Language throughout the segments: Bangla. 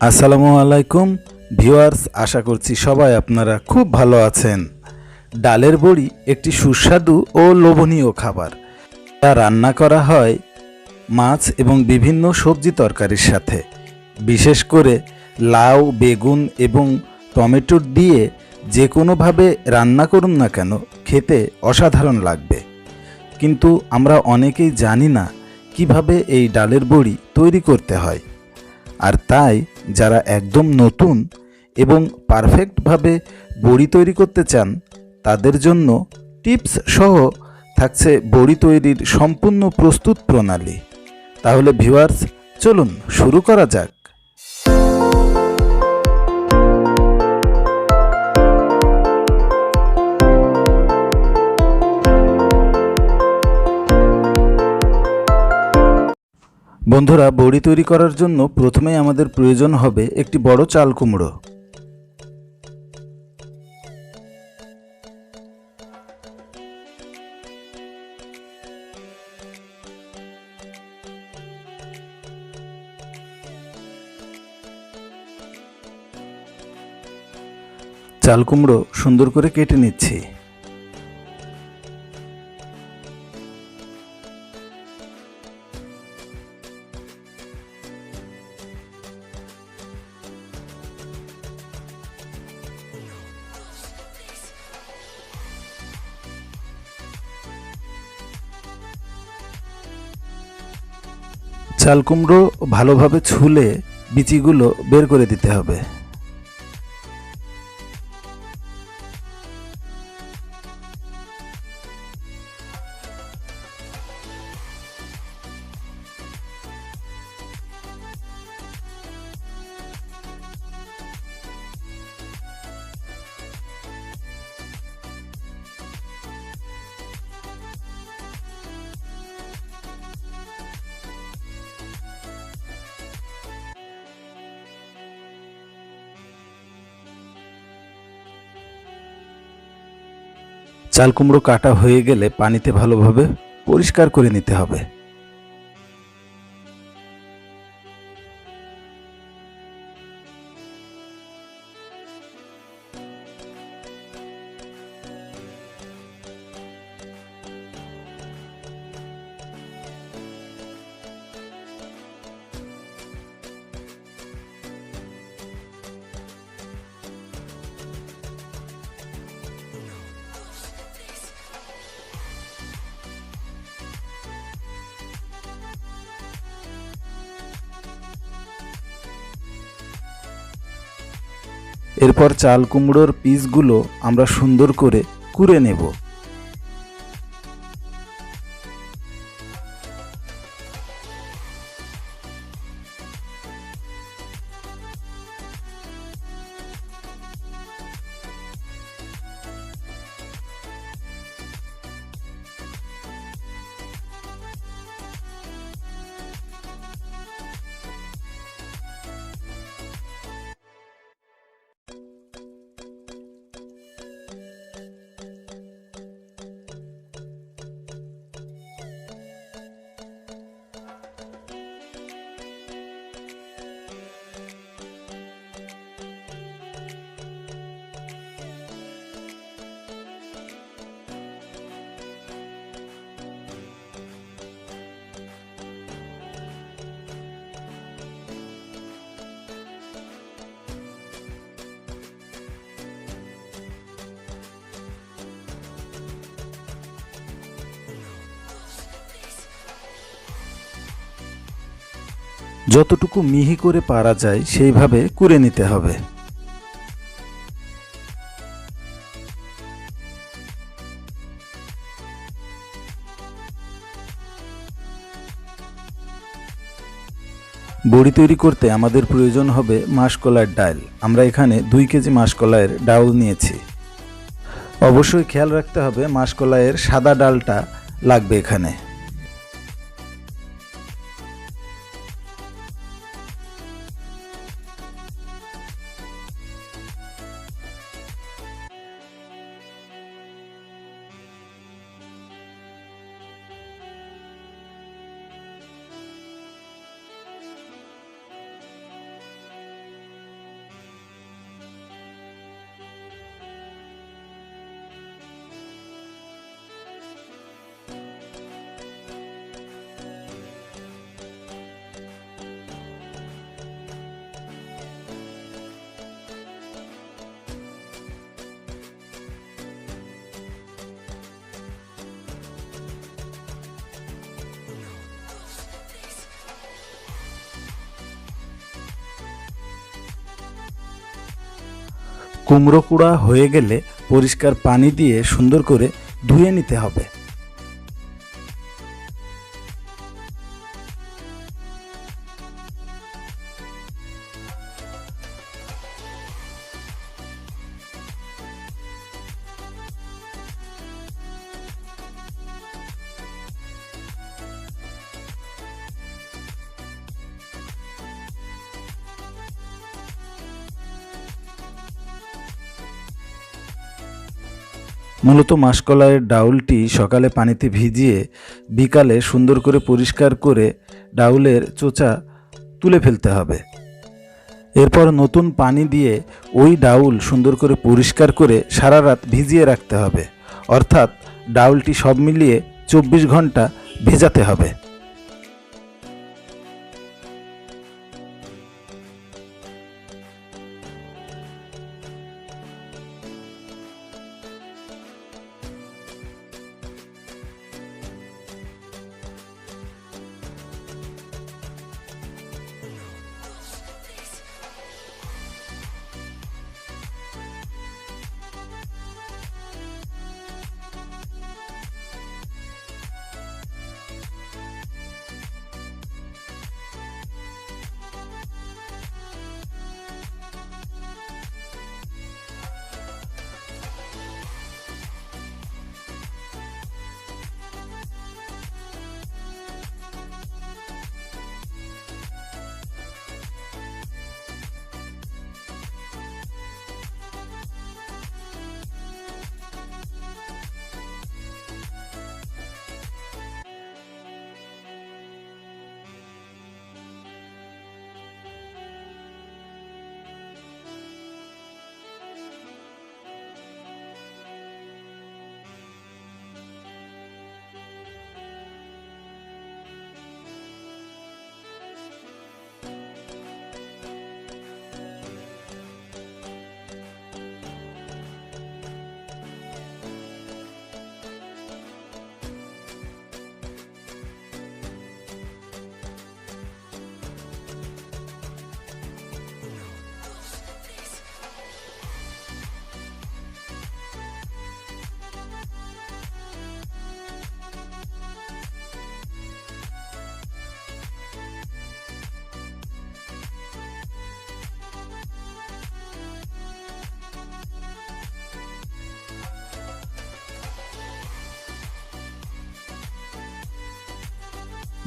আসসালামু আলাইকুম ভিউয়ার্স, আশা করছি সবাই আপনারা খুব ভালো আছেন। ডালের বড়ি একটি সুস্বাদু ও লোভনীয় খাবার, যা রান্না করা হয় মাছ এবং বিভিন্ন সবজি তরকারির সাথে। বিশেষ করে লাউ, বেগুন এবং টমেটো দিয়ে যে কোনোভাবে রান্না করুন না কেন, খেতে অসাধারণ লাগবে। কিন্তু আমরা অনেকেই জানি না কিভাবে এই ডালের বড়ি তৈরি করতে হয়। আর তাই যারা একদম নতুন এবং পারফেক্টভাবে বড়ি তৈরি করতে চান, তাদের জন্য টিপস সহ থাকছে বড়ি তৈরির সম্পূর্ণ প্রস্তুত প্রণালী। তাহলে ভিউয়ার্স, চলুন শুরু করা যাক। বন্ধুরা, বড়ি তৈরি করার জন্য প্রথমেই আমাদের প্রয়োজন হবে একটি বড় চাল কুমড়ো। চাল কুমড়ো সুন্দর করে কেটে নিচ্ছি। চাল কুমড়ো ভালোভাবে ছুলে বিচিগুলো বের করে দিতে হবে। চাল কুমড়ো কাটা হয়ে গেলে পানিতে ভালোভাবে পরিষ্কার করে নিতে হবে। এরপর চাল কুমড়োর পিসগুলো আমরা সুন্দর করে কুড়ে নেব। যতটুকু মিহি করে পারা যায় সেইভাবে কুড়ে নিতে হবে। বড়ি তৈরি করতে আমাদের প্রয়োজন হবে মাসকলাইয়ের ডাল। আমরা এখানে 2 কেজি মাসকলাইয়ের ডাল নিয়েছি। অবশ্যই খেয়াল রাখতে হবে মাসকলাইয়ের সাদা ডালটা লাগবে এখানে। কুমড়ো কুড়া হয়ে গেলে পরিষ্কার পানি দিয়ে সুন্দর করে ধুয়ে নিতে হবে। মূলত মাসকলাইয়ের ডাউলটি সকালে পানিতে ভিজিয়ে বিকালে সুন্দর করে পরিষ্কার করে ডাউলের চোচা তুলে ফেলতে হবে। এরপর নতুন পানি দিয়ে ওই ডাউল সুন্দর করে পরিষ্কার করে সারা রাত ভিজিয়ে রাখতে হবে, অর্থাৎ ডাউলটি সব মিলিয়ে 24 ঘন্টা ভেজাতে হবে।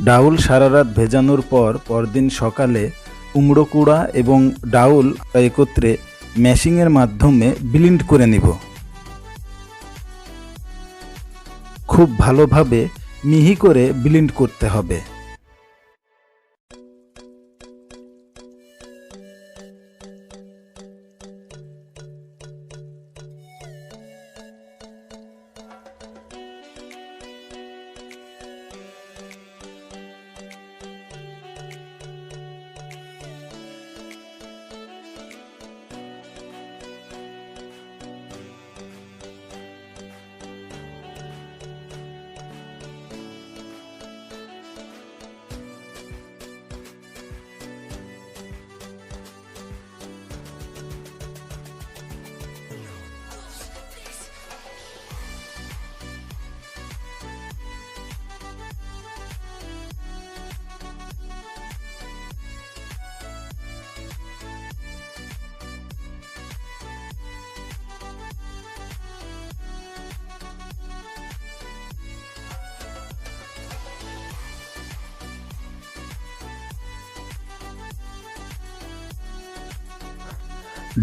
ডাউল সারা রাত ভেজানোর পর পরদিন সকালে কুমড়ো কুড়া এবং ডাউল একত্রে ম্যাশিংয়ের মাধ্যমে ব্লেন্ড করে নিব। খুব ভালোভাবে মিহি করে ব্লেন্ড করতে হবে।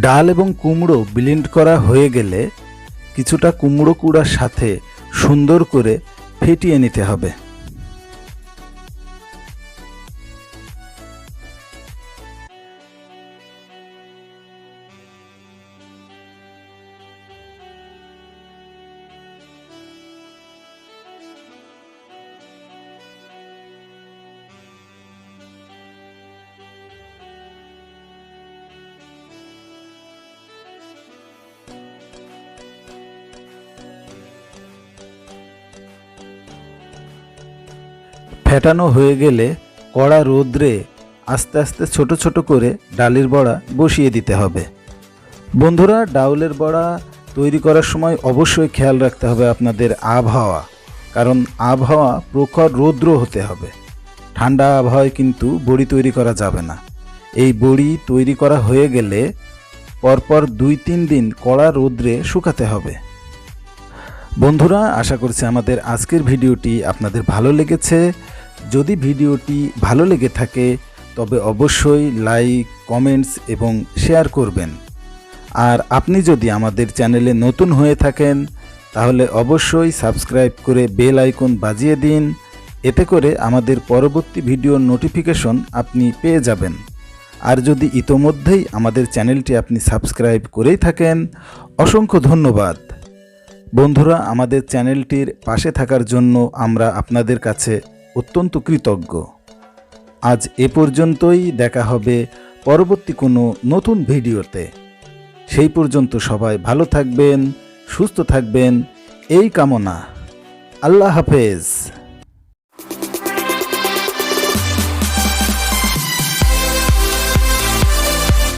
ডাল এবং কুমড়ো ব্লেন্ড করা হয়ে গেলে কিছুটা কুমড়ো কুড়ার সাথে সুন্দর করে ফেটিয়ে নিতে হবে। ফেটানো হয়ে গেলে কড়া রোদ্রে আস্তে আস্তে ছোট ছোট করে ডালের বড়া বসিয়ে দিতে হবে। বন্ধুরা, ডাউলের বড়া তৈরি করার সময় অবশ্যই খেয়াল রাখতে হবে আপনাদের আবহাওয়া, কারণ আবহাওয়া প্রখর রৌদ্র হতে হবে। ঠান্ডা আবহাওয়ায় কিন্তু বড়ি তৈরি করা যাবে না। এই বড়ি তৈরি করা হয়ে গেলে পরপর 2-3 দিন কড়া রৌদ্রে শুকাতে হবে। বন্ধুরা, আশা করছি আমাদের আজকের ভিডিওটি আপনাদের ভালো লেগেছে। যদি ভিডিওটি ভালো লেগে থাকে তবে অবশ্যই লাইক, কমেন্টস এবং শেয়ার করবেন। আর আপনি যদি আমাদের চ্যানেলে নতুন হয়ে থাকেন তাহলে অবশ্যই সাবস্ক্রাইব করে বেল আইকন বাজিয়ে দিন। এতে করে আমাদের পরবর্তী ভিডিওর নোটিফিকেশন আপনি পেয়ে যাবেন। আর যদি ইতোমধ্যেই আমাদের চ্যানেলটি আপনি সাবস্ক্রাইব করেই থাকেন, অসংখ্য ধন্যবাদ। বন্ধুরা, আমাদের চ্যানেলটির পাশে থাকার জন্য আমরা আপনাদের কাছে অত্যন্ত কৃতজ্ঞ। আজ এ পর্যন্তই, দেখা হবে পরবর্তী কোনো নতুন ভিডিওতে। সেই পর্যন্ত সবাই ভালো থাকবেন, সুস্থ থাকবেন এই কামনা। আল্লাহ হাফেজ।